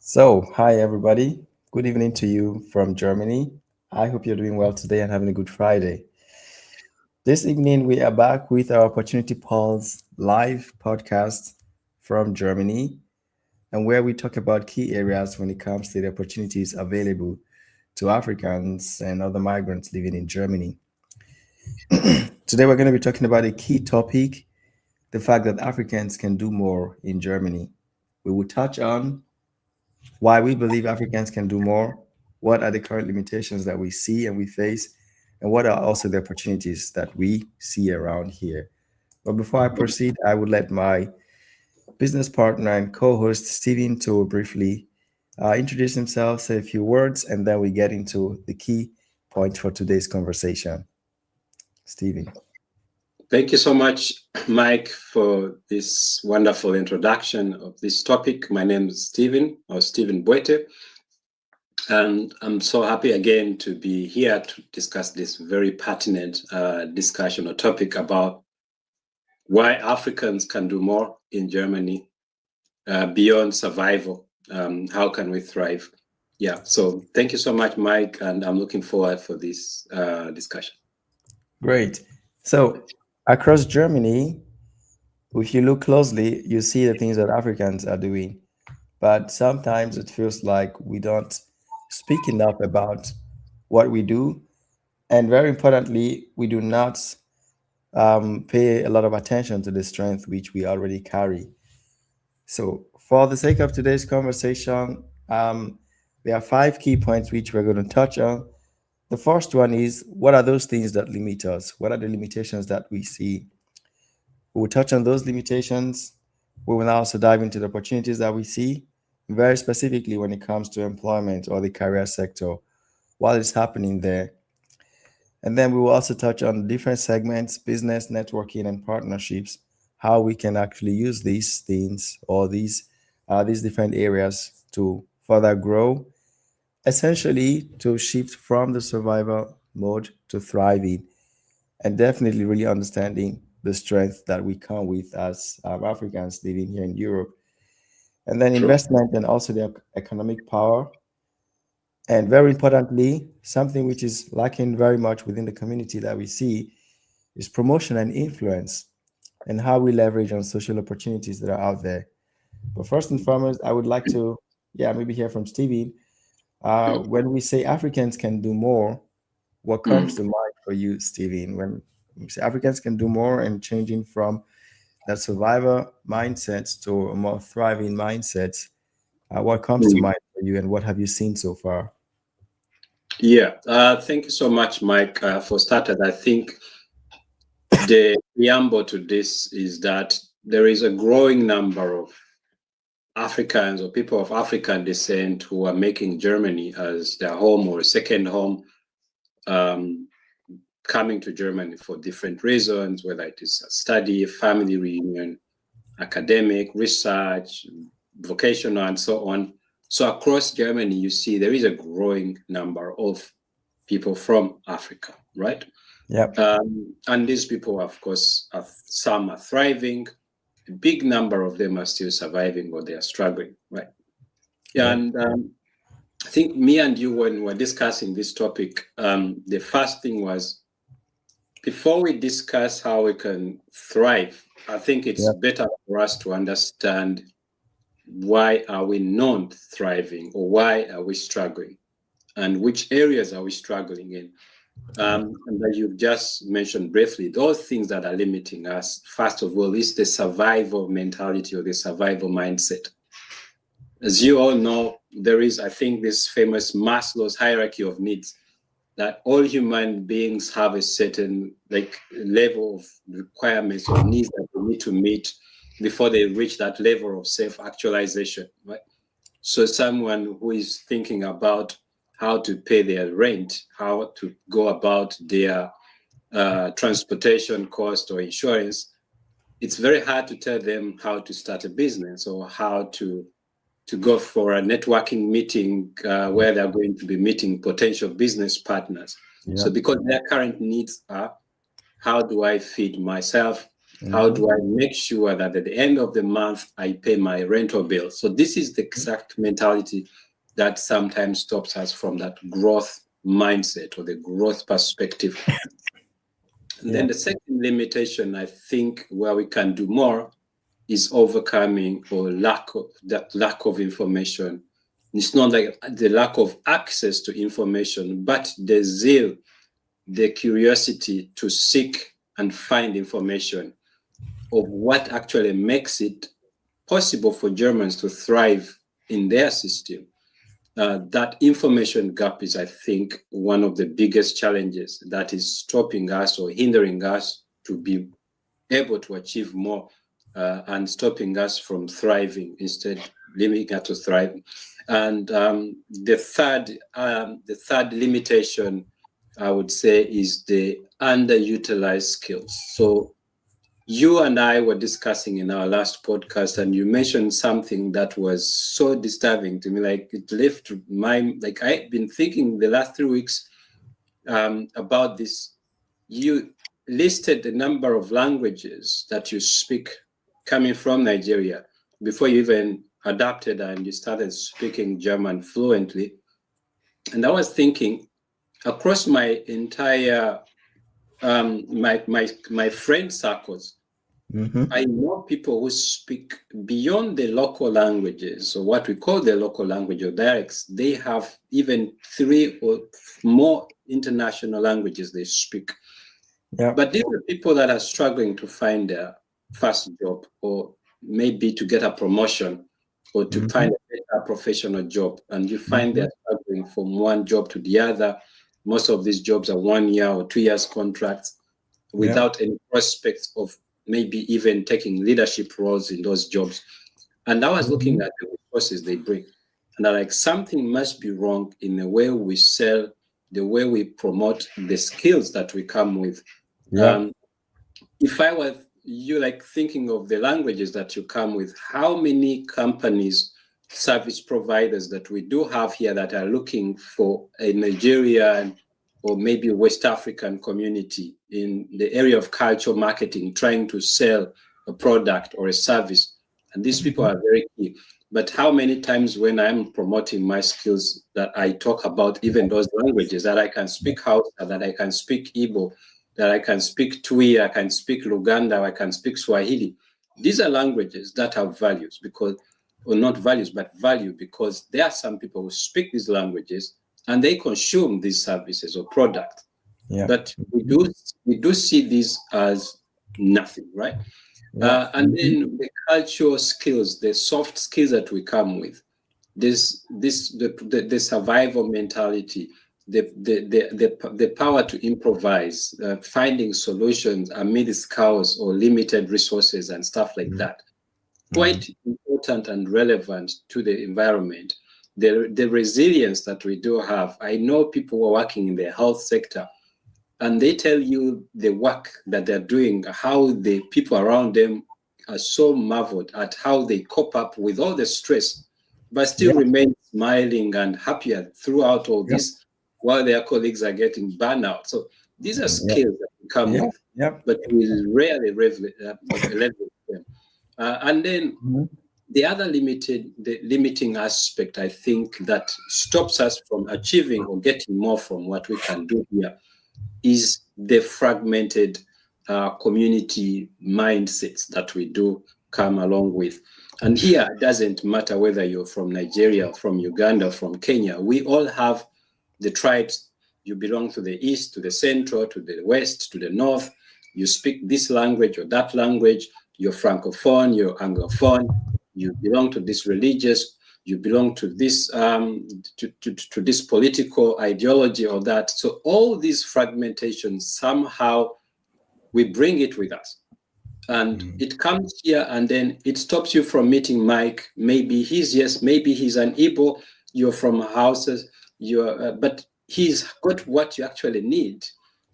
So, hi everybody. Good evening to you from Germany. I hope you're doing well today and having a good Friday. This evening, we are back with our Opportunity Pulse live podcast from Germany, and where we talk about key areas when it comes to the opportunities available to Africans and other migrants living in Germany. Today, we're going to be talking about a key topic, the fact that Africans can do more in Germany. We will touch on why we believe Africans can do more, what are the current limitations that we see and we face, and what are also the opportunities that we see around here. But before I proceed, I would let my business partner and co-host Steven to briefly introduce himself, say a few words, and then we get into the key point for today's conversation. Steven. Thank you so much, Mike, for this wonderful introduction of this topic. My name is Stephen, or Stephen Boite, and I'm so happy again to be here to discuss this very pertinent discussion or topic about why Africans can do more in Germany beyond survival. How can we thrive? Yeah, so thank you so much, Mike, and I'm looking forward for this discussion. Great. So, across Germany, if you look closely, you see the things that Africans are doing. But sometimes it feels like we don't speak enough about what we do. And very importantly, we do not pay a lot of attention to the strength which we already carry. So, for the sake of today's conversation, there are five key points which we're going to touch on. The first one is, what are those things that limit us? What are the limitations that we see? We will touch on those limitations. We will also dive into the opportunities that we see, very specifically when it comes to employment or the career sector, what is happening there. And then we will also touch on different segments, business, networking, and partnerships, how we can actually use these things or these different areas to further grow, essentially to shift from the survival mode to thriving, and definitely really understanding the strength that we come with as Africans living here in Europe. And then True. investment and also the economic power. And very importantly, something which is lacking very much within the community that we see is promotion and influence and how we leverage on social opportunities that are out there. But first and foremost, I would like to, maybe hear from Stevie. When we say Africans can do more, what comes to mind for you, Stevie? When we say Africans can do more and changing from that survivor mindset to a more thriving mindset, what comes to Mm. mind for you and what have you seen so far? Yeah, thank you so much, Mike. For starters, I think the preamble to this is that there is a growing number of Africans or people of African descent who are making Germany as their home or a second home, um, coming to Germany for different reasons, whether it is a study, family reunion, academic, research, vocational, and so on. So across Germany, you see there is a growing number of people from Africa, right? Yep. And these people, of course, some are thriving. A big number of them are still surviving or they are struggling, right? Yeah, Yep. and I think me and you, when we were discussing this topic, the first thing was before we discuss how we can thrive, I think it's Yep. better for us to understand why are we not thriving or why are we struggling and which areas are we struggling in. And that you've just mentioned briefly, those things that are limiting us, first of all, is the survival mentality or the survival mindset. As you all know, there is, I think, this famous Maslow's hierarchy of needs that all human beings have a certain level of requirements or needs that they need to meet before they reach that level of self-actualization, right? So someone who is thinking about how to pay their rent, how to go about their transportation cost or insurance, it's very hard to tell them how to start a business or how to go for a networking meeting where they're going to be meeting potential business partners. So Yep. because their current needs are, how do I feed myself? How do I make sure that at the end of the month I pay my rental bill? So this is the exact mentality that sometimes stops us from that growth mindset or the growth perspective. And then the second limitation, I think, where we can do more is overcoming or lack of information. It's not like the lack of access to information, but the zeal, the curiosity to seek and find information of what actually makes it possible for Germans to thrive in their system. That information gap is, I think, one of the biggest challenges that is stopping us or hindering us to be able to achieve more and stopping us from thriving, instead limiting us to thriving. And the third limitation, I would say, is the underutilized skills. So you and I were discussing in our last podcast, and you mentioned something that was so disturbing to me. Like, it left my, like, I've been thinking the last 3 weeks about this. You listed the number of languages that you speak coming from Nigeria before you even adapted and you started speaking German fluently. And I was thinking, across my entire my friend circles, I know people who speak beyond the local languages, or what we call the local language or dialects. They have even 3 or more international languages they speak. Yeah. But these are people that are struggling to find their first job, or maybe to get a promotion, or to find a better professional job. And you find they're struggling from one job to the other. Most of these jobs are 1 year or 2 years contracts without any prospects of maybe even taking leadership roles in those jobs. And I was looking at the resources they bring, and I'm like, something must be wrong in the way we sell, the way we promote the skills that we come with. If I was you, like, thinking of the languages that you come with, how many companies, service providers that we do have here that are looking for a Nigerian or maybe a West African community in the area of cultural marketing, trying to sell a product or a service? And these people are very key. But how many times when I'm promoting my skills that I talk about even those languages, that I can speak Hausa, that I can speak Igbo, that I can speak Twi, I can speak Luganda, I can speak Swahili. These are languages that have values, because, or not values, but value, because there are some people who speak these languages and they consume these services or products. But we do see these as nothing, right? And then the cultural skills, the soft skills that we come with, the survival mentality, the power to improvise, finding solutions amidst chaos or limited resources and stuff like that. Quite important and relevant to the environment. The resilience that we do have. I know people who are working in the health sector, and they tell you the work that they're doing, how the people around them are so marveled at how they cope up with all the stress, but still remain smiling and happier throughout all this, while their colleagues are getting burnout. So these are skills that we come with, but we rarely leverage them. And then the other limiting aspect, I think, that stops us from achieving or getting more from what we can do here is the fragmented community mindsets that we do come along with. And here, it doesn't matter whether you're from Nigeria, from Uganda, from Kenya. We all have the tribes. You belong to the east, to the central, to the west, to the north. You speak this language or that language. You're Francophone, you're Anglophone. You belong to this religious. You belong to this to this political ideology or that. So all these fragmentations, somehow we bring it with us, and it comes here, and then it stops you from meeting Mike. Maybe he's maybe he's an Igbo. You're from houses. But he's got what you actually need.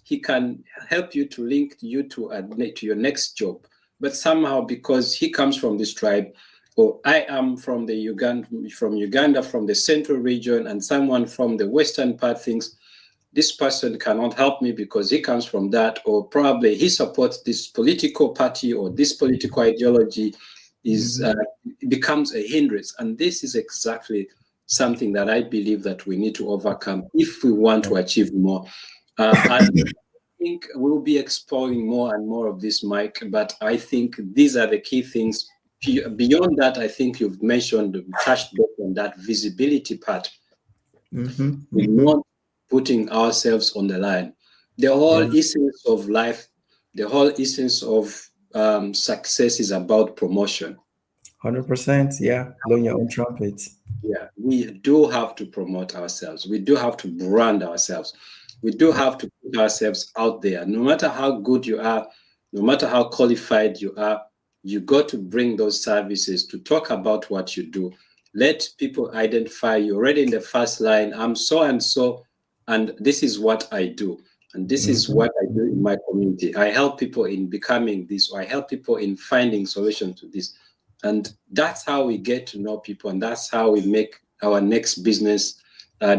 He can help you to link you to your next job. But somehow, because he comes from this tribe, or I am from Uganda, from the central region, and someone from the western part, things, this person cannot help me because he comes from that, or probably he supports this political party or this political ideology, is it becomes a hindrance. And this is exactly something that I believe that we need to overcome if we want to achieve more. I think we'll be exploring more and more of this, Mike, but I think these are the key things. Beyond that, I think you've mentioned, touched on that visibility part. We're not putting ourselves on the line. The whole essence of life, the whole essence of success is about promotion. 100%. Yeah. Blowing your own trumpet. Yeah, we do have to promote ourselves. We do have to brand ourselves. We do have to put ourselves out there. No matter how good you are, no matter how qualified you are, you got to bring those services to talk about what you do. Let people identify you already in the first line. I'm so and so, and this is what I do. And this is what I do in my community. I help people in becoming this, or I help people in finding solutions to this. And that's how we get to know people, and that's how we make our next business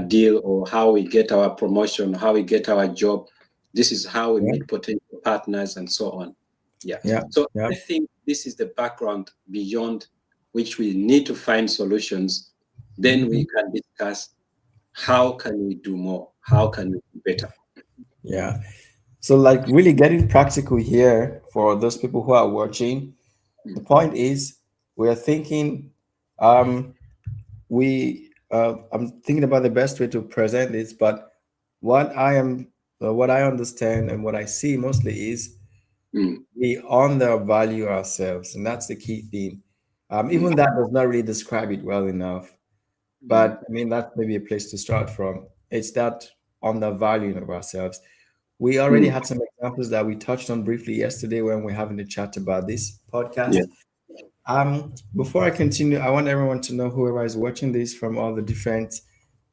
deal, or how we get our promotion, how we get our job. This is how we meet potential partners and so on. So I think this is the background beyond which we need to find solutions. Then we can discuss how can we do more, how can we do better. Yeah. So, like, really getting practical here for those people who are watching. The point is, we are thinking, I'm thinking about the best way to present this, but what I understand and what I see mostly is we undervalue ourselves, and that's the key thing. Even that does not really describe it well enough, but I mean, that's maybe a place to start from. It's that undervaluing of ourselves. We already had some examples that we touched on briefly yesterday when we're having a chat about this podcast. Before I continue, I want everyone to know, whoever is watching this from all the different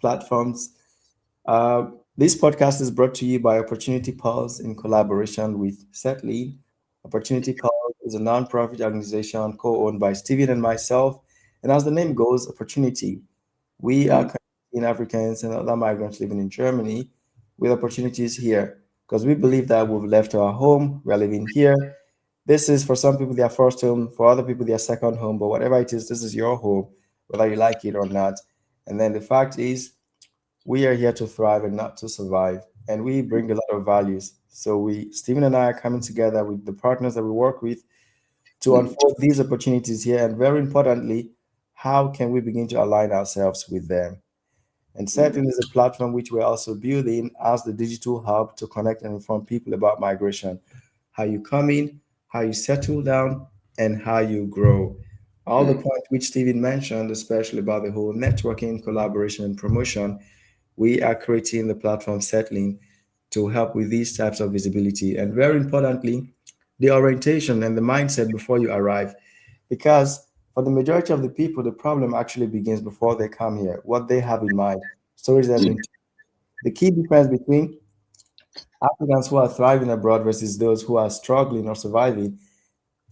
platforms, this podcast is brought to you by Opportunity Pulse in collaboration with Setly. Opportunity Pulse is a nonprofit organization co-owned by Steven and myself. And as the name goes, opportunity. We are Canadian Africans and other migrants living in Germany with opportunities here, because we believe that we've left our home, we're living here. This is, for some people, their first home, for other people, their second home, but whatever it is, this is your home, whether you like it or not. And then the fact is, we are here to thrive and not to survive. And we bring a lot of values. So Stephen and I are coming together with the partners that we work with to unfold these opportunities here. And very importantly, how can we begin to align ourselves with them? And Setting is a platform which we're also building as the digital hub to connect and inform people about migration, how you come in, how you settle down, and how you grow. All the points which Stephen mentioned, especially about the whole networking, collaboration, and promotion, we are creating the platform Settling to help with these types of visibility. And very importantly, the orientation and the mindset before you arrive. Because for the majority of the people, the problem actually begins before they come here, what they have in mind, stories that have been. The key difference between Africans who are thriving abroad versus those who are struggling or surviving,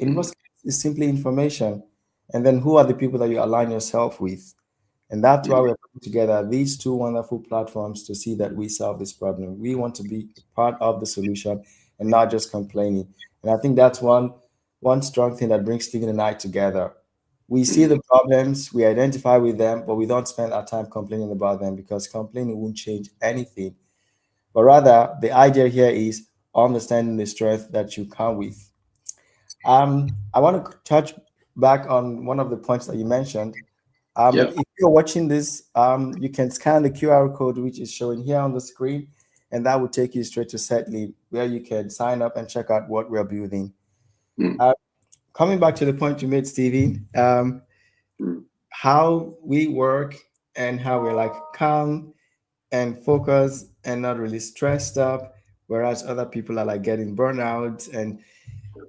in most cases, is simply information. And then who are the people that you align yourself with? And that's why we're putting together these two wonderful platforms to see that we solve this problem. We want to be part of the solution and not just complaining. And I think that's one strong thing that brings Stephen and I together. We see the problems, we identify with them, but we don't spend our time complaining about them, because complaining won't change anything. But rather, the idea here is understanding the strength that you come with. I want to touch back on one of the points that you mentioned. If you're watching this, you can scan the QR code which is showing here on the screen, and that will take you straight to Setly, where you can sign up and check out what we're building. Coming back to the point you made, Stevie, how we work and how we're like calm and focused and not really stressed up, whereas other people are like getting burnout. And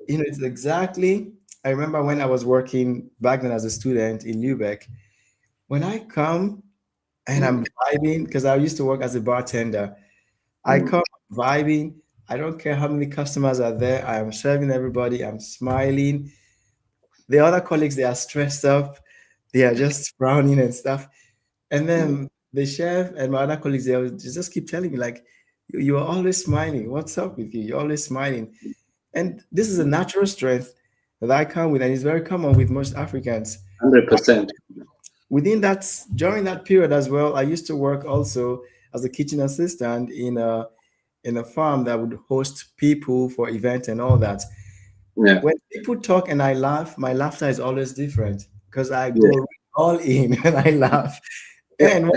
it's exactly, I remember when I was working back then as a student in Lubeck, when I come and I'm vibing, because I used to work as a bartender, I come vibing. I don't care how many customers are there. I am serving everybody. I'm smiling. The other colleagues, they are stressed up. They are just frowning and stuff. And then the chef and my other colleagues, they just keep telling me, like, You are always smiling. What's up with you? You're always smiling. And this is a natural strength that I come with, and it's very common with most Africans. 100%. Within that, during that period as well, I used to work also as a kitchen assistant in a farm that would host people for events and all that. Yeah. When people talk and I laugh, my laughter is always different because I Yeah. go all in and I laugh. And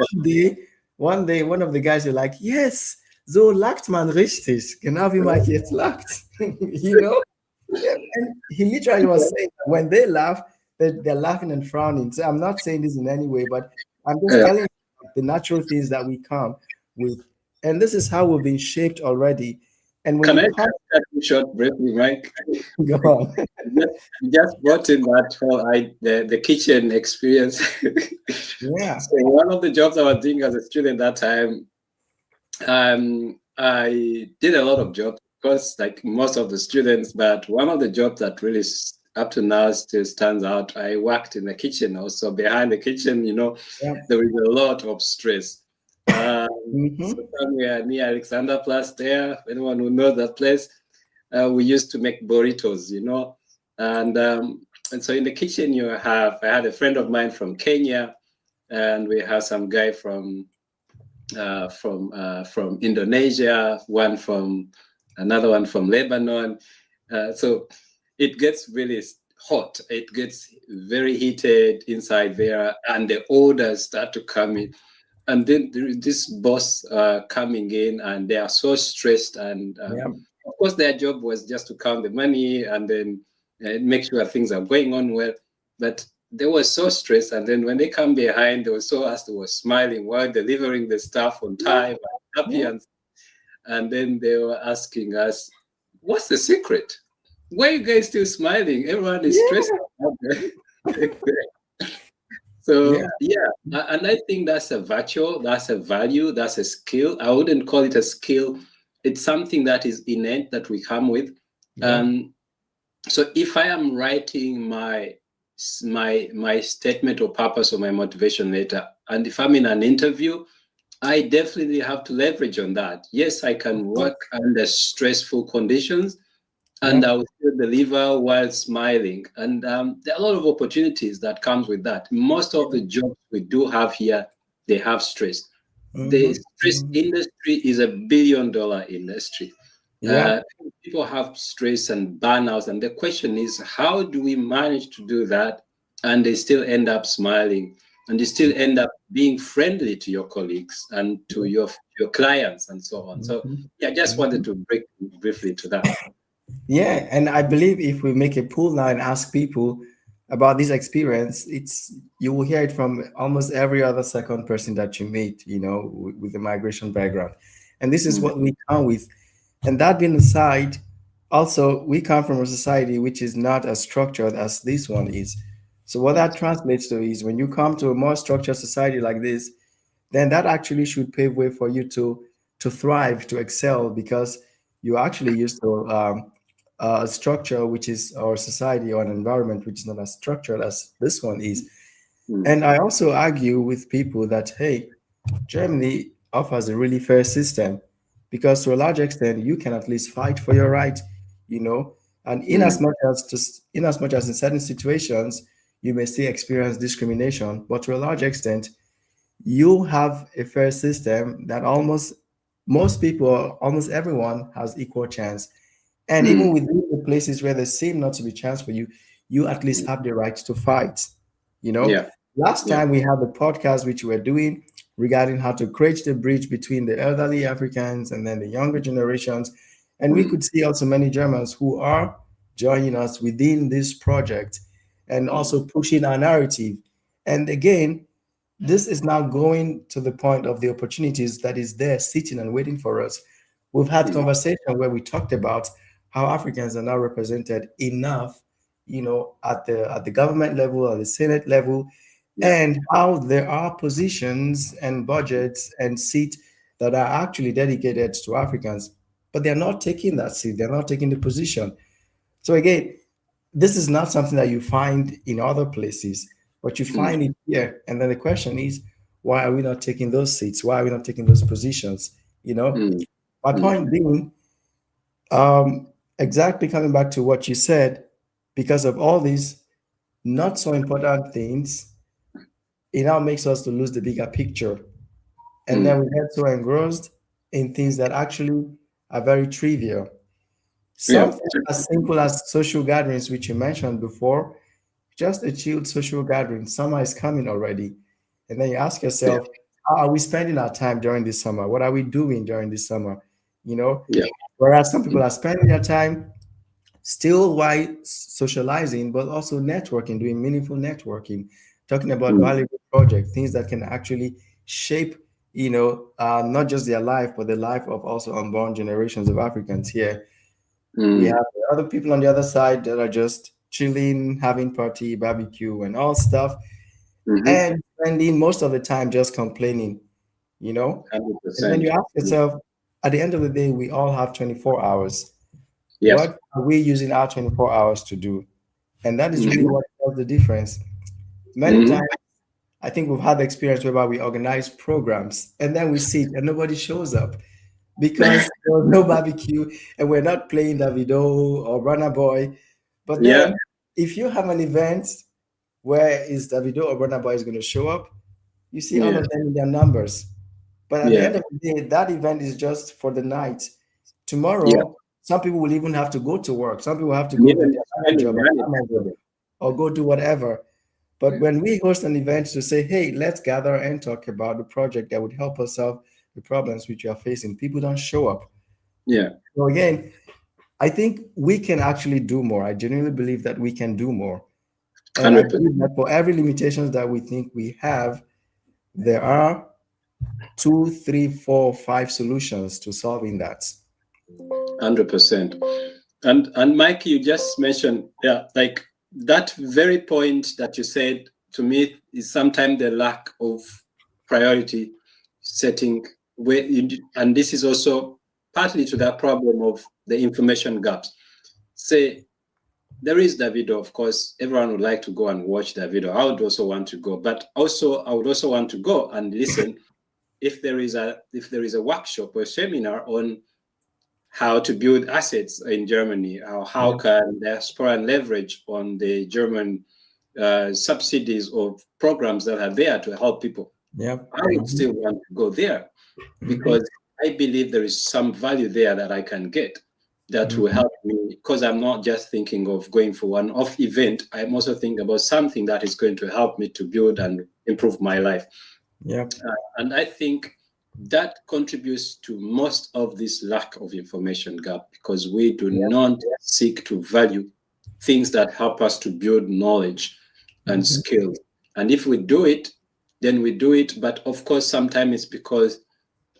one day, one of the guys are like, yes, so lacht man richtig, genau wie man jetzt lacht. You know? Yeah, and he literally was saying that when they laugh, they're laughing and frowning. So I'm not saying this in any way, but I'm just Yeah. telling you the natural things that we come with. And this is how we've been shaped already. And when Can you I come, cut you short briefly, Mike? go on. You just brought in that whole the kitchen experience. Yeah. So one of the jobs I was doing as a student that time, I did a lot of jobs, of course, like most of the students. But one of the jobs that really up to now still stands out. I worked in the kitchen. Also behind the kitchen, Yeah. there was a lot of stress. Mhm. So somewhere near Alexander Plus there, anyone who knows that place, we used to make burritos, and so in the kitchen I had a friend of mine from Kenya, and we have some guy from Indonesia, another one from Lebanon. So it gets really hot. It gets very heated inside there, and the orders start to come in. And then there is this boss coming in, and they are so stressed. And Yeah. of course, their job was just to count the money and then make sure things are going on well. But they were so stressed. And then when they come behind, they were so as they were smiling while delivering the stuff on time, and happy. Yeah. And then they were asking us, "What's the secret? Why are you guys still smiling? Everyone is stressed." So and I think that's a virtue, that's a value, that's a skill. I wouldn't call it a skill. It's something that is innate that we come with. Yeah. So if I am writing my statement or purpose or my motivation letter, and if I'm in an interview, I definitely have to leverage on that. Yes, I can work under stressful conditions, and I will still deliver while smiling. And there are a lot of opportunities that comes with that. Most of the jobs we do have here, they have stress. The stress industry is $1 billion industry. Yeah. People have stress and burnouts, and the question is, how do we manage to do that? And they still end up smiling, and they still end up being friendly to your colleagues and to your clients and so on. So I just wanted to break briefly to that. Yeah, and I believe if we make a poll now and ask people about this experience, you will hear it from almost every other second person that you meet, with a migration background. And this is what we come with. And that being aside, also we come from a society which is not as structured as this one is. So what that translates to is when you come to a more structured society like this, then that actually should pave way for you to thrive, to excel, because you actually used to a structure which is our society or an environment which is not as structured as this one is. And I also argue with people that, hey, Germany offers a really fair system because to a large extent you can at least fight for your right, and in as much as in certain situations you may still experience discrimination, but to a large extent you have a fair system that almost most people, almost everyone has equal chance. And even within the places where there seem not to be chance for you, you at least have the right to fight. Yeah. Last time we had the podcast which we were doing regarding how to create the bridge between the elderly Africans and then the younger generations. And we could see also many Germans who are joining us within this project and also pushing our narrative. And again, this is now going to the point of the opportunities that is there sitting and waiting for us. We've had conversation where we talked about how Africans are now represented enough, at the government level, at the Senate level, and how there are positions and budgets and seats that are actually dedicated to Africans, but they're not taking that seat, they're not taking the position. So again, this is not something that you find in other places, but you find it here. And then the question is, why are we not taking those seats? Why are we not taking those positions? My point being, exactly coming back to what you said, because of all these not so important things, it now makes us to lose the bigger picture. And then Mm. we get so engrossed in things that actually are very trivial. Yeah. Something as simple as social gatherings, which you mentioned before, just a chilled social gathering. Summer is coming already. And then you ask Yeah. yourself, how are we spending our time during this summer? What are we doing during this summer? You know, Yeah. whereas some people are spending their time still while socializing, but also networking, doing meaningful networking, talking about Mm. valuable projects, things that can actually shape, not just their life, but the life of also unborn generations of Africans here. We Mm. have the other people on the other side that are just chilling, having party, barbecue, and all stuff, Mm-hmm. and spending most of the time just complaining, you know. And then 100%. you ask yourself, at the end of the day, we all have 24 hours. Yes. What are we using our 24 hours to do? And that is really Mm-hmm. what tells the difference. Many Mm-hmm. times, I think we've had the experience whereby we organize programs and then we sit and nobody shows up because there was no barbecue and we're not playing Davido or Burna Boy. But Yeah. then, if you have an event where is Davido or Burna Boy is going to show up, you see all Yeah. of them in their numbers. But at the Yeah. end of the day, that event is just for the night. Yeah. Tomorrow, some people will even have to go to work. Some people have to And go do even their other spending job money at for Amazon them. or go do whatever. But Yeah. when we host an event to say, hey, let's gather and talk about the project that would help us solve the problems which you are facing, people don't show up. Yeah. So again, I think we can actually do more. I genuinely believe that we can do more. And I 100%. believe that for every limitations that we think we have, there are two, three, four, five solutions to solving that. 100%. And Mike, you just mentioned, yeah, like that very point that you said to me is sometimes the lack of priority setting. And this is also partly to that problem of the information gaps. Say there is Davido, of course. Everyone would like to go and watch Davido. I would also want to go, but also I would also want to go and listen if there is a workshop or seminar on how to build assets in Germany, or how Yeah, can diaspora leverage on the German subsidies or programs that are there to help people. yeah, I would still want to go there mhm, because I believe there is some value there that I can get that will mhm, help me, because I'm not just thinking of going for one off event. I'm also thinking about something that is going to help me to build and improve my life. yeah, And I think that contributes to most of this lack of information gap, because we do yeah, not seek to value things that help us to build knowledge and mhm, skills. And if we do it, then we do it. But of course, sometimes it's because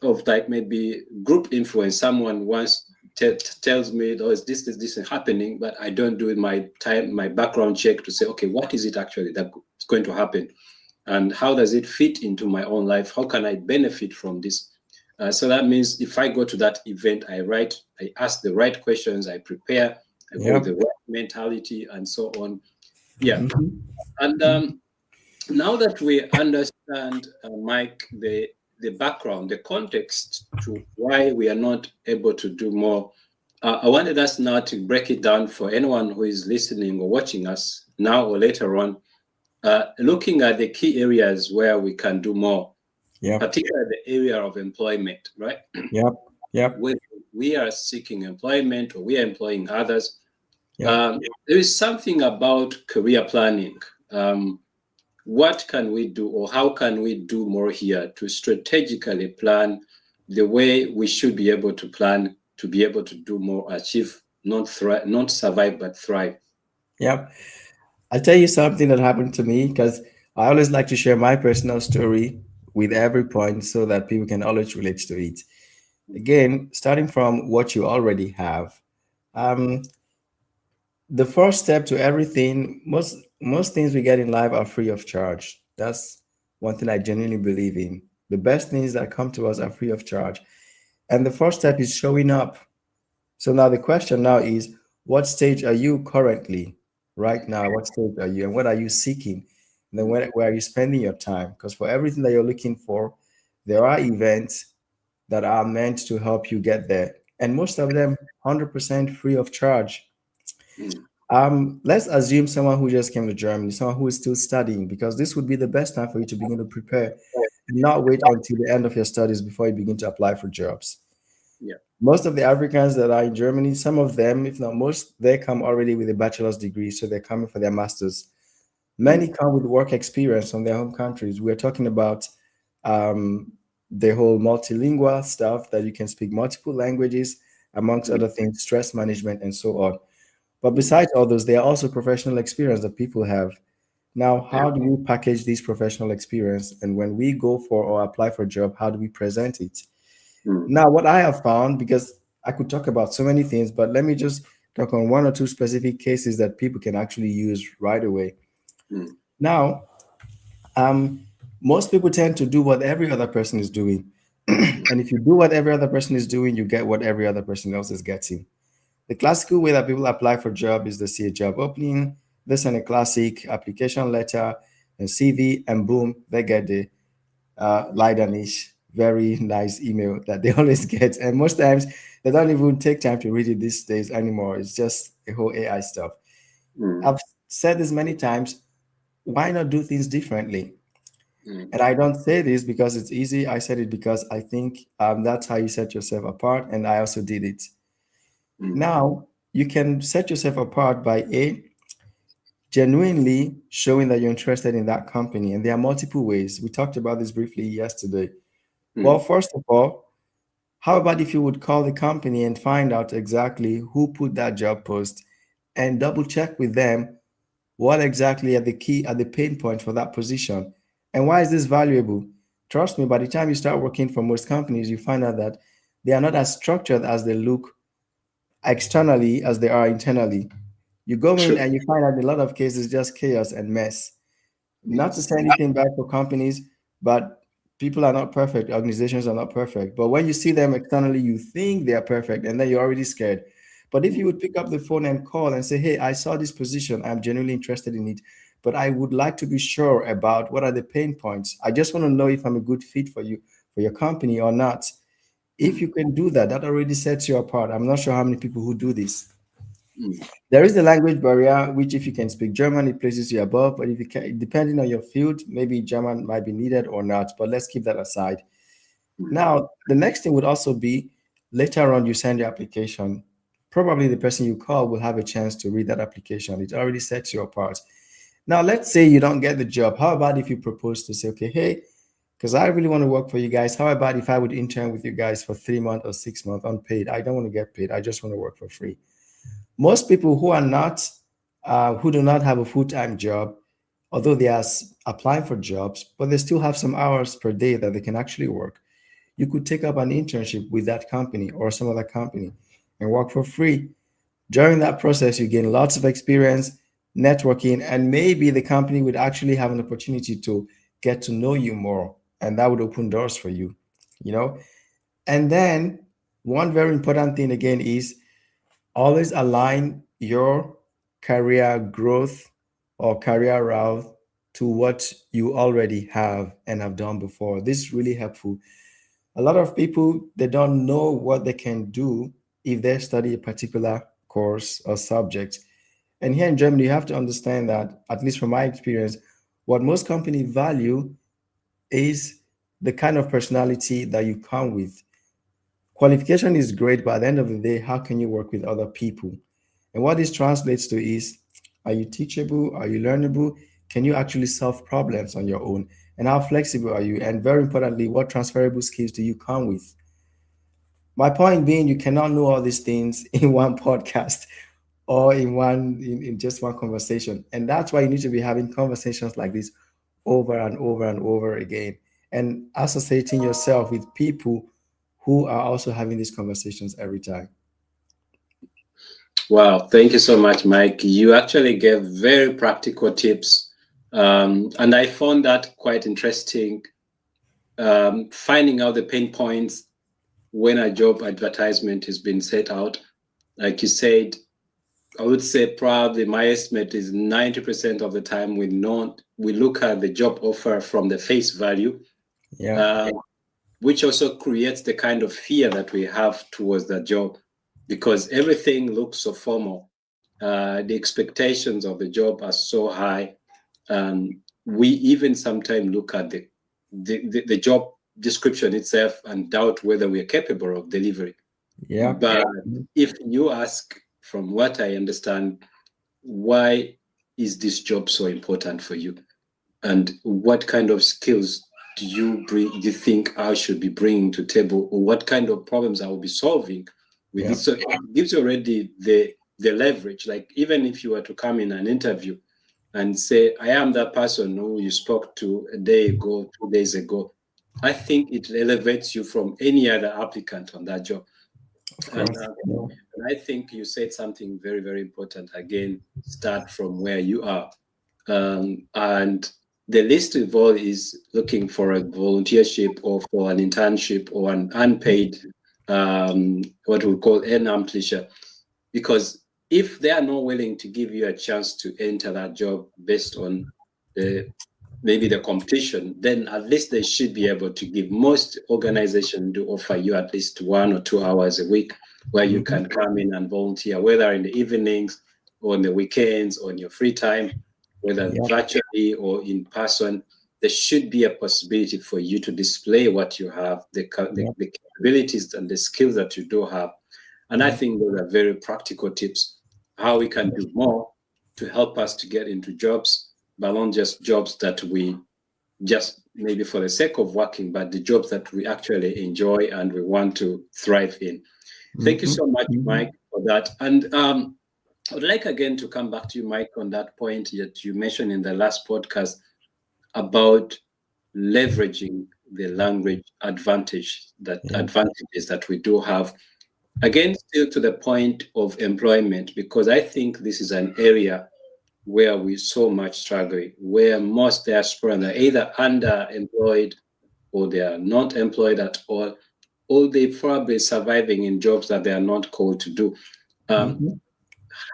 of like maybe group influence. Someone once tells me, "Oh, this is happening," but I don't do my background check to say, okay, what is it actually that's going to happen, and how does it fit into my own life? How can I benefit from this? So that means if I go to that event, I ask the right questions, I prepare, I go yeah, with the right mentality, and so on. Yeah, mhm, and now that we understand, Mike, the background, the context to why we are not able to do more, I wanted us now to break it down for anyone who is listening or watching us now or later on, looking at the key areas where we can do more, yeah, particularly the area of employment, right? yeah, yeah, When we are seeking employment or we are employing others, yeah. there is something about career planning. What can we do, or how can we do more here to strategically plan the way we should be able to plan to be able to do more, achieve, not survive, but thrive? Yeah. I'll tell you something that happened to me because I always like to share my personal story with every point so that people can always relate to it. Again, starting from what you already have. Um, the first step to everything, most things we get in life are free of charge. That's one thing I genuinely believe in. The best things that come to us are free of charge. And the first step is showing up. So now the question now is, what stage are you currently? Right now, what stage are you, and what are you seeking? And then where are you spending your time? Because for everything that you're looking for, there are events, that are meant to help you get there. And most of them 100% free of charge. Mm. Let's assume someone who just came to Germany, someone who is still studying, because this would be the best time for you to begin to prepare and not wait until the end of your studies before you begin to apply for jobs. Yeah. Most of the Africans that are in Germany, some of them, if not most, they come already with a bachelor's degree, so they're coming for their masters. Many come with work experience from their home countries. We're talking about um, the whole multilingual stuff that you can speak multiple languages, amongst Mm. other things, stress management, and so on. But besides all those, there are also professional experience that people have. Now, Yeah. how do we package this professional experience? And when we go for or apply for a job, how do we present it? Mm. Now, what I have found, because I could talk about so many things, but let me just talk on one or two specific cases that people can actually use right away. Mm. Now, um, most people tend to do what every other person is doing. And if you do what every other person is doing, you get what every other person else is getting. The classical way that people apply for job is they see a job opening, they send a classic application letter and CV, and boom, they get the Lidanish, very nice email that they always get. And most times they don't even take time to read it these days anymore. It's just a whole AI stuff. Mm. I've said this many times. Why not do things differently? Mm. And I don't say this because it's easy. I said it because I think that's how you set yourself apart. And I also did it. Mm. Now, you can set yourself apart by A, genuinely showing that you're interested in that company. And there are multiple ways. We talked about this briefly yesterday. Well, Mm. first of all, how about if you would call the company and find out exactly who put that job post and double check with them what exactly are the pain points for that position? And why is this valuable? Trust me, by the time you start working for most companies, you find out that they are not as structured as they look externally as they are internally. You go in True. and you find out in a lot of cases just chaos and mess. Not to Yes. say anything bad for companies, but people are not perfect. Organizations are not perfect. But when you see them externally, you think they are perfect, and then you're already scared. But if you Mm. would pick up the phone and call and say, "Hey, I saw this position. I'm genuinely interested in it, but I would like to be sure about what are the pain points. I just want to know if I'm a good fit for you, for your company or not." If Mm. you can do that, that already sets you apart. I'm not sure how many people who do this. Mm. There is the language barrier, which if you can speak German, it places you above. But if you can, depending on your field, maybe German might be needed or not. But let's keep that aside. Mm. Now, the next thing would also be later on you send your application. Probably the person you call will have a chance to read that application. It already sets you apart. Now, let's say you don't get the job. How about if you propose to say, okay, hey, because I really want to work for you guys. How about if I would intern with you guys for 3 months or 6 months unpaid? I don't want to get paid. I just want to work for free. Most people who are not, who do not have a full-time job, although they are applying for jobs, but they still have some hours per day that they can actually work. You could take up an internship with that company or some other company and work for free. During that process, you gain lots of experience, networking, and maybe the company would actually have an opportunity to get to know you more, and that would open doors for you, you know? And then one very important thing again is always align your career growth or career route to what you already have and have done before. This is really helpful. A lot of people, they don't know what they can do if they study a particular course or subject. And here in Germany, you have to understand that, at least from my experience, what most companies value is the kind of personality that you come with. Qualification is great, but at the end of the day, how can you work with other people? And what this translates to is, are you teachable? Are you learnable? Can you actually solve problems on your own? And how flexible are you? And very importantly, what transferable skills do you come with? My point being, you cannot know all these things in one podcast or in just one conversation. And that's why you need to be having conversations like this over and over and over again, and associating yourself with people who are also having these conversations every time. Wow, thank you so much, Mike. You actually gave very practical tips, and I found that quite interesting. Finding out the pain points when a job advertisement is being set out. Like you said, I would say probably my estimate is 90% of the time we look at the job offer from the face value. Yeah. Uh, which also creates the kind of fear that we have towards the job, because everything looks so formal. The expectations of the job are so high. We even sometimes look at the job description itself and doubt whether we are capable of delivering. Yeah. But if you ask, from what I understand, why is this job so important for you? And what kind of skills do you think I should be bringing to table, or what kind of problems I will be solving with Yeah. this? So it gives you already the leverage. Like, even if you were to come in an interview and say, I am that person who you spoke to a day ago, 2 days ago, I think it elevates you from any other applicant on that job. Of And, course. and I think you said something very, very important. Again, start from where you are. And the least involved is looking for a volunteership or for an internship or an unpaid, what we call leisure. Because if they are not willing to give you a chance to enter that job based on maybe the competition, then at least they should be able to give. Most organizations do offer you at least 1 or 2 hours a week where you can come in and volunteer, whether in the evenings or on the weekends or in your free time, whether virtually or in person. There should be a possibility for you to display what you have, the capabilities and the skills that you do have. And I think those are very practical tips, how we can do more to help us to get into jobs, but not just jobs that we just maybe for the sake of working, but the jobs that we actually enjoy and we want to thrive in. Thank you so much, Mike, for that. And I would like again to come back to you, Mike, on that point that you mentioned in the last podcast about leveraging the language advantages that we do have. Again, still to the point of employment, because I think this is an area where we so much struggling, where most diaspora are either underemployed or they are not employed at all, or they probably surviving in jobs that they are not called to do.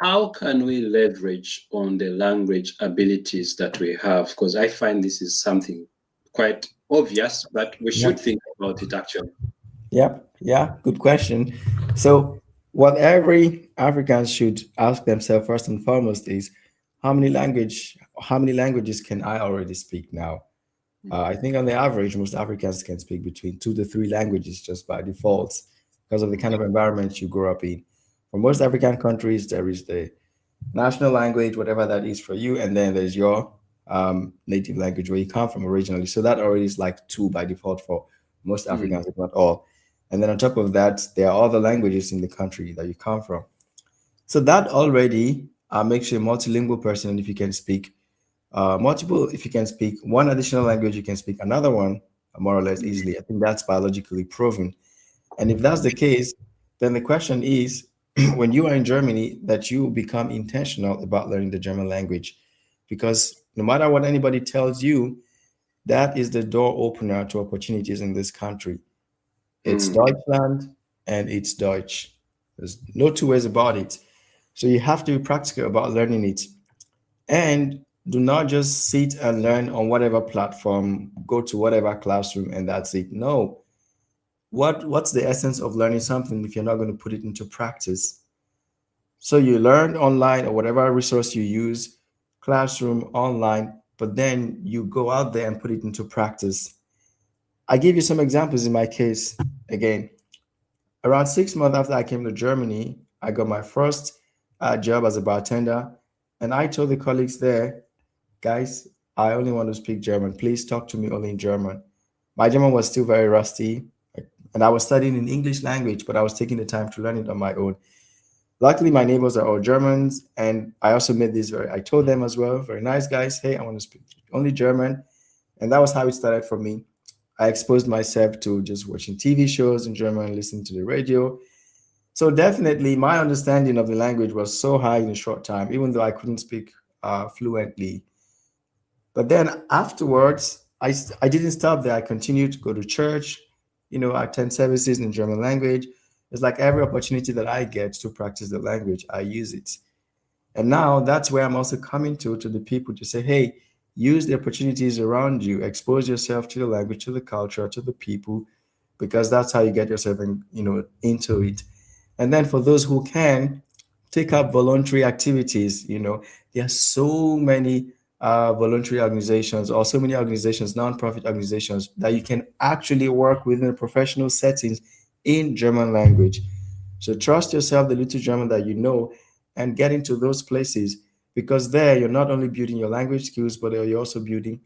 How can we leverage on the language abilities that we have? Because I find this is something quite obvious, but we should think about it actually. Yeah, good question. So, what every African should ask themselves first and foremost is, how many languages can I already speak now? I think on the average, most Africans can speak between 2 to 3 languages just by default, because of the kind of environment you grow up in. For most African countries, there is the national language, whatever that is for you, and then there's your native language where you come from originally. So that already is like 2 by default for most Africans, if not all. And then on top of that, there are other languages in the country that you come from. So that already makes you a multilingual person. And if you can speak if you can speak one additional language, you can speak another one more or less easily. I think that's biologically proven. And if that's the case, then the question is, when you are in Germany, that you become intentional about learning the German language, because no matter what anybody tells you, that is the door opener to opportunities in this country. It's Deutschland and it's Deutsch. There's no 2 ways about it. So you have to be practical about learning it. And do not just sit and learn on whatever platform, go to whatever classroom, and that's it. No. What's the essence of learning something if you're not going to put it into practice? So you learn online or whatever resource you use, classroom, online, but then you go out there and put it into practice. I give you some examples in my case. Again, around 6 months after I came to Germany, I got my first job as a bartender. And I told the colleagues there, guys, I only want to speak German. Please talk to me only in German. My German was still very rusty, and I was studying in English language, but I was taking the time to learn it on my own. Luckily, my neighbors are all Germans, and I also made this I told them as well, very nice guys, hey, I want to speak only German. And that was how it started for me. I exposed myself to just watching TV shows in German, listening to the radio. So definitely my understanding of the language was so high in a short time, even though I couldn't speak fluently. But then afterwards, I didn't stop there. I continued to go to church, attend services in German language. It's like every opportunity that I get to practice the language, I use it. And now that's where I'm also coming to the people to say, hey, use the opportunities around you, expose yourself to the language, to the culture, to the people, because that's how you get yourself into it. And then for those who can, take up voluntary activities. There are so many voluntary organizations, or so many organizations, non-profit organizations, that you can actually work within a professional settings in German language. So trust yourself, the little German that you know, and get into those places, because there you're not only building your language skills, but you're also building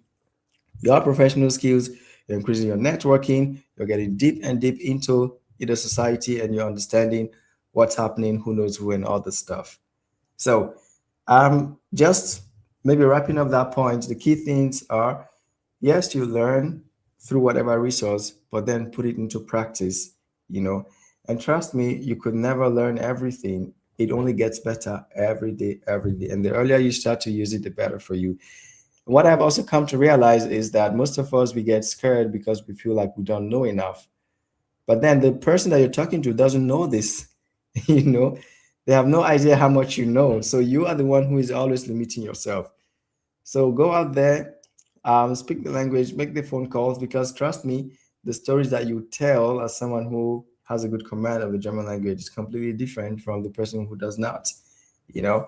your professional skills. You're increasing your networking. You're getting deep and deep into the society, and you're understanding what's happening, who knows who, and all this stuff. So, just maybe wrapping up that point, the key things are: yes, you learn through whatever resource, but then put it into practice, you know. And trust me, you could never learn everything. It only gets better every day, every day. And the earlier you start to use it, the better for you. What I've also come to realize is that most of us, we get scared because we feel like we don't know enough. But then the person that you're talking to doesn't know this. you know, they have no idea how much you know. So you are the one who is always limiting yourself. So go out there, speak the language, make the phone calls, because trust me, the stories that you tell as someone who has a good command of the German language is completely different from the person who does not. You know,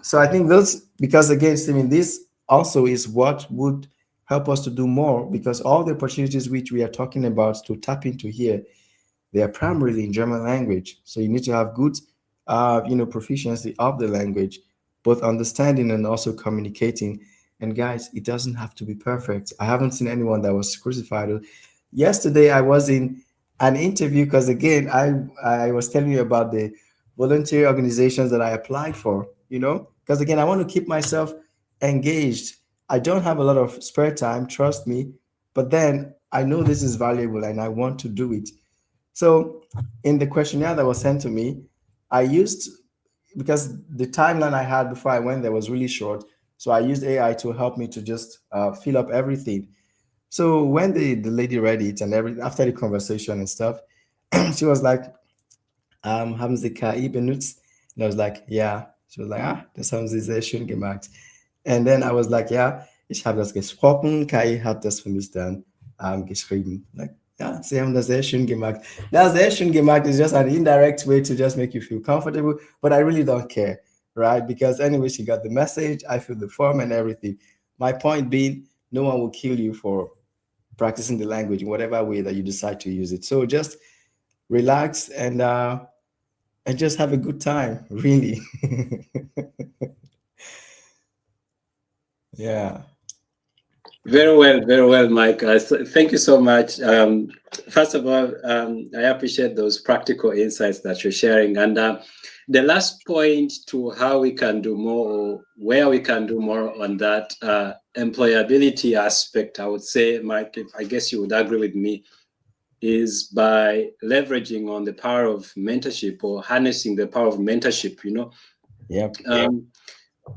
so I think those, because again, Stephen, this also is what would help us to do more, because all the opportunities which we are talking about to tap into here, they are primarily in German language. So you need to have good, proficiency of the language, both understanding and also communicating. And guys, it doesn't have to be perfect. I haven't seen anyone that was crucified. Yesterday, I was in an interview because, again, I was telling you about the voluntary organizations that I applied for. Because again, I want to keep myself engaged. I don't have a lot of spare time, trust me, but then I know this is valuable and I want to do it. So in the questionnaire that was sent to me, I used, because the timeline I had before I went there was really short. So I used AI to help me to just fill up everything. So when the lady read it and after the conversation and stuff, she was like, haben Sie KI benutzt? And I was like, yeah. She was like, das haben Sie sehr schön gemacht. And then I was like, ja, ich habe das gesprochen, KI hat das für mich dann geschrieben. Like, ja, Sie haben das sehr schön gemacht. That sehr schön gemacht is just an indirect way to just make you feel comfortable, but I really don't care, right? Because anyway, she got the message, I filled the form and everything. My point being, no one will kill you for practicing the language in whatever way that you decide to use it. So just relax and just have a good time, really. Yeah. Very well, Mike. Thank you so much. First of all, I appreciate those practical insights that you're sharing. And the last point to how we can do more, or where we can do more on that employability aspect, I would say, Mike, I guess you would agree with me, is by leveraging on the power of mentorship, or harnessing the power of mentorship, Yep.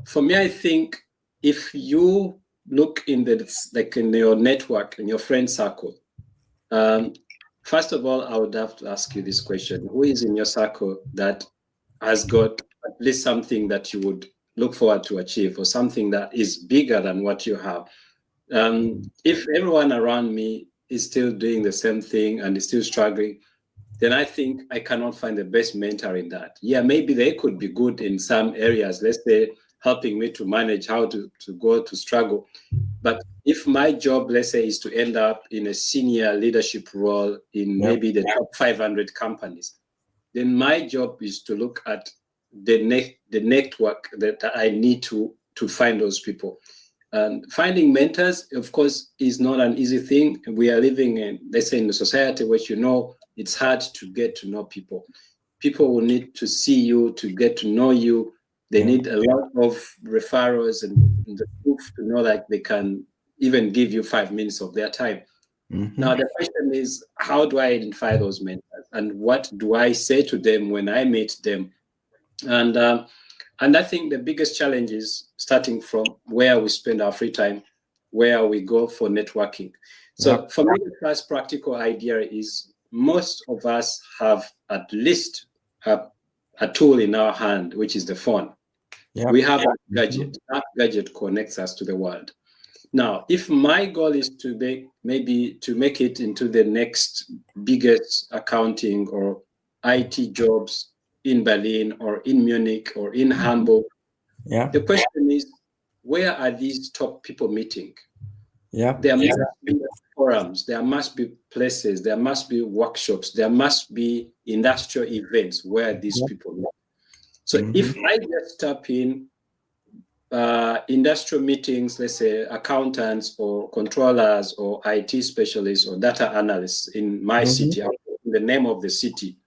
For me, I think if you look in your network, in your friend circle, first of all, I would have to ask you this question: who is in your circle that has got at least something that you would look forward to achieve, or something that is bigger than what you have? If everyone around me is still doing the same thing and is still struggling, then I think I cannot find the best mentor in that. Yeah, maybe they could be good in some areas, let's say helping me to manage how to go to struggle. But if my job, let's say, is to end up in a senior leadership role in maybe the top 500 companies, then my job is to look at the network that I need to find those people. Finding mentors, of course, is not an easy thing. We are living in, let's say, in a society which, it's hard to get to know people. People will need to see you to get to know you. They need a lot of referrals and the proof to know that they can even give you 5 minutes of their time. Mm-hmm. Now, the question is, how do I identify those mentors? And what do I say to them when I meet them? And I think the biggest challenge is starting from where we spend our free time, where we go for networking. So for me, the first practical idea is most of us have at least a tool in our hand, which is the phone. We have a gadget. That gadget connects us to the world. Now, if my goal is to make it into the next biggest accounting or IT jobs in Berlin or in Munich or in Hamburg, Yeah. the question is, where are these top people meeting? Yeah. There must be forums, there must be places, there must be workshops, there must be industrial events where these people meet. So if I just tap in industrial meetings, let's say accountants or controllers or IT specialists or data analysts in my city, in the name of the city,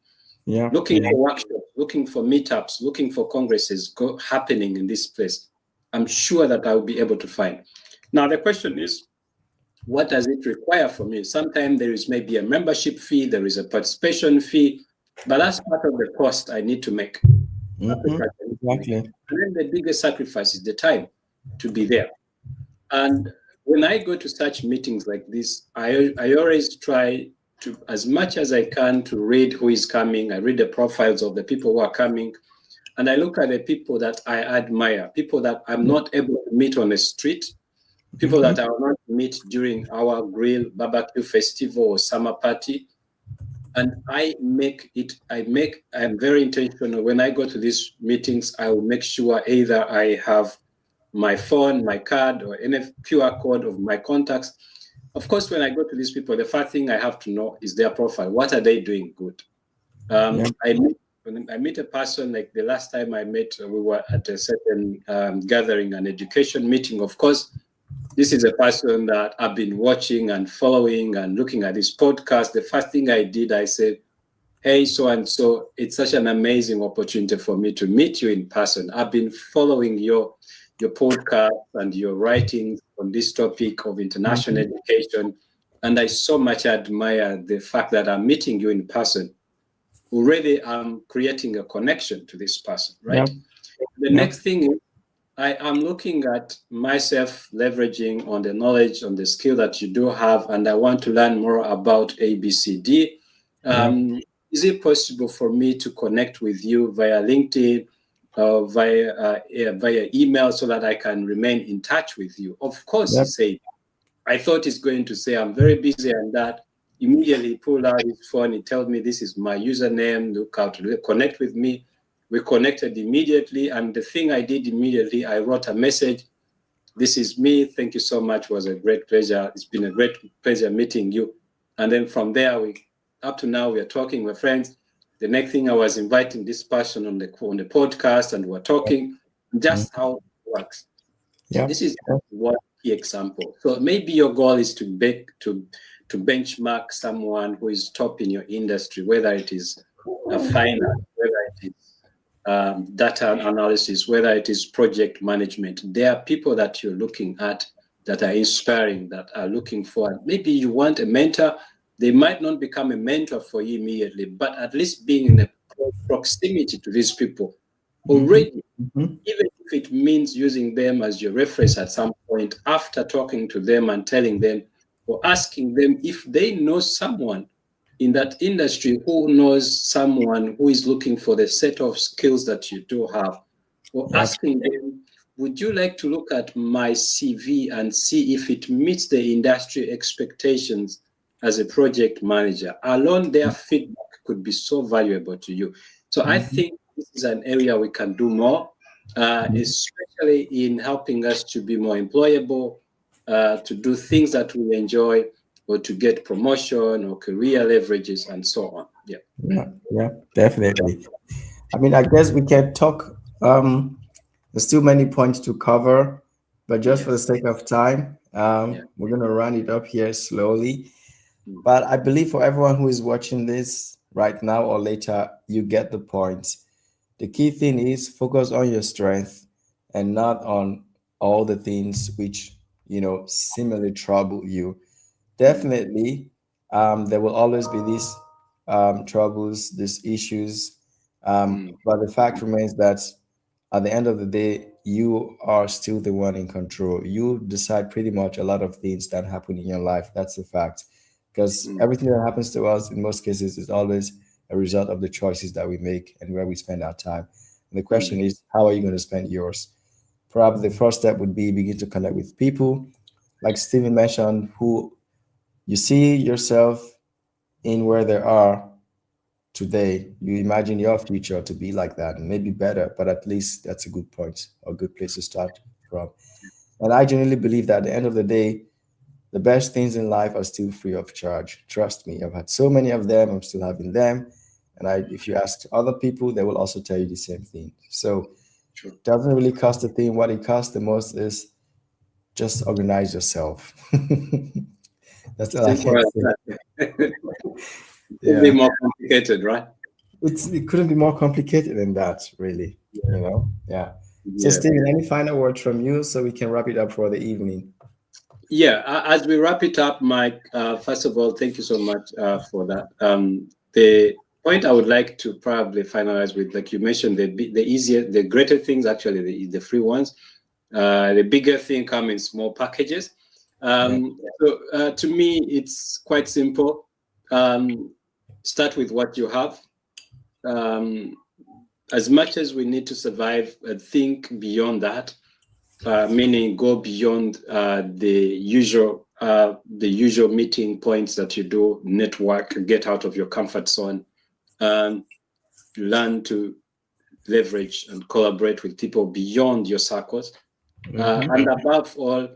looking for workshops, looking for meetups, looking for congresses happening in this place, I'm sure that I'll be able to find. Now, the question is, what does it require from me? Sometimes there is maybe a membership fee, there is a participation fee, but that's part of the cost I need to make. Exactly. And then the biggest sacrifice is the time to be there. And when I go to such meetings like this, I always try to, as much as I can, to read who is coming. I read the profiles of the people who are coming. And I look at the people that I admire, people that I'm not able to meet on the street, people that I will not meet during our grill barbecue festival or summer party. And I'm very intentional. When I go to these meetings, I will make sure either I have my phone, my card, or any QR code of my contacts. Of course, when I go to these people, the first thing I have to know is their profile. What are they doing good? When I meet a person, like the last time I met, we were at a certain gathering, an education meeting. Of course, this is a person that I've been watching and following and looking at this podcast. The first thing I did, I said, hey, so-and-so, it's such an amazing opportunity for me to meet you in person. I've been following your podcast and your writings on this topic of international education, and I so much admire the fact that I'm meeting you in person. Already I'm creating a connection to this person, right? The next thing is, I am looking at myself leveraging on the knowledge, on the skill that you do have, and I want to learn more about ABCD. Is it possible for me to connect with you via LinkedIn, via email, so that I can remain in touch with you? Of course, he said. I thought he's going to say, I'm very busy and that. Immediately he pulled out his phone, he told me, this is my username, look out to connect with me. We connected immediately, and the thing I did immediately, I wrote a message. This is me. Thank you so much. It was a great pleasure. It's been a great pleasure meeting you. And then from there, up to now, we are talking. We're friends. The next thing, I was inviting this person on the podcast, and we're talking. Just how it works. So this is one key example. So maybe your goal is to benchmark someone who is top in your industry, whether it is a finance, whether it is data analysis, whether it is project management. There are people that you're looking at that are inspiring, that are looking for. Maybe you want a mentor. They might not become a mentor for you immediately, but at least being in a proximity to these people already, even if it means using them as your reference at some point after talking to them and telling them or asking them if they know someone in that industry who knows someone who is looking for the set of skills that you do have, or asking them, would you like to look at my CV and see if it meets the industry expectations as a project manager? Alone, their feedback could be so valuable to you. So I think this is an area we can do more, especially in helping us to be more employable, to do things that we enjoy, or to get promotion or career leverages and so on. Yeah, definitely. I mean, I guess we can talk. There's still many points to cover, but just for the sake of time, we're going to run it up here slowly. But I believe for everyone who is watching this right now or later, you get the point. The key thing is focus on your strength and not on all the things which, seemingly trouble you. Definitely, there will always be these troubles, these issues. But the fact remains that at the end of the day, you are still the one in control. You decide pretty much a lot of things that happen in your life. That's a fact. Because everything that happens to us, in most cases, is always a result of the choices that we make and where we spend our time. And the question is, how are you going to spend yours? Probably the first step would be begin to connect with people like Stephen mentioned, who you see yourself in where they are today, you imagine your future to be like that and maybe better, but at least that's a good point, a good place to start from. And I genuinely believe that at the end of the day, the best things in life are still free of charge. Trust me, I've had so many of them, I'm still having them. And if you ask other people, they will also tell you the same thing. So True. it doesn't really cost a thing. What it costs the most is just organize yourself. That's all I Simple can as say. that. It could be Yeah. more complicated, right? It couldn't be more complicated than that, really. You know? Yeah. So Yeah. Steven, any final words from you so we can wrap it up for the evening? Yeah. As we wrap it up, Mike, first of all, thank you so much for that. The point I would like to probably finalize with, like you mentioned, the easier, the greater things, actually, the free ones. The bigger thing come in small packages. Yeah. So to me, it's quite simple. Start with what you have. Um, as much as we need to survive, think beyond that, meaning go beyond the usual meeting points that you do, network, get out of your comfort zone, and learn to leverage and collaborate with people beyond your circles. And above all,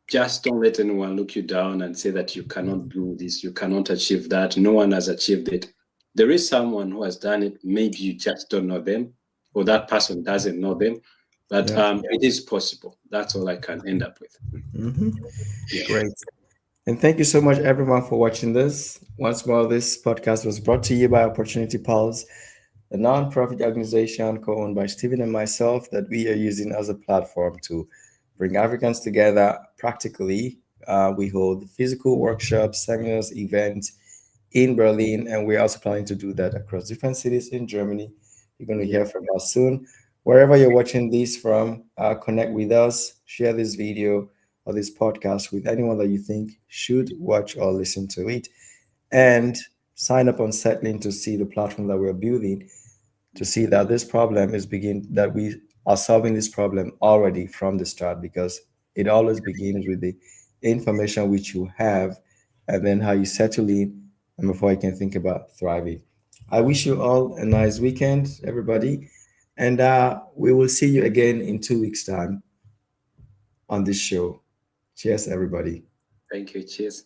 just don't let anyone look you down and say that you cannot do this, you cannot achieve that. No one has achieved it. There is someone who has done it. Maybe you just don't know them, or that person doesn't know them. But Yeah. it is possible. That's all I can end up with. Hmm. Yeah. Great. And thank you so much, everyone, for watching this. Once more, this podcast was brought to you by Opportunity Pulse, a non-profit organization co-owned by Stephen and myself that we are using as a platform to bring Africans together practically. We hold physical workshops, seminars, events in Berlin, and we're also planning to do that across different cities in Germany. You're going to hear from us soon. Wherever you're watching this from, connect with us, share this video or this podcast with anyone that you think should watch or listen to it, and sign up on Settling to see the platform that we're building, to see that this problem is that we are solving this problem already from the start, because it always begins with the information which you have and then how you settle in, and before you can think about thriving. I wish you all a nice weekend, everybody, and we will see you again in 2 weeks time on this show. Cheers, everybody. Thank you. Cheers.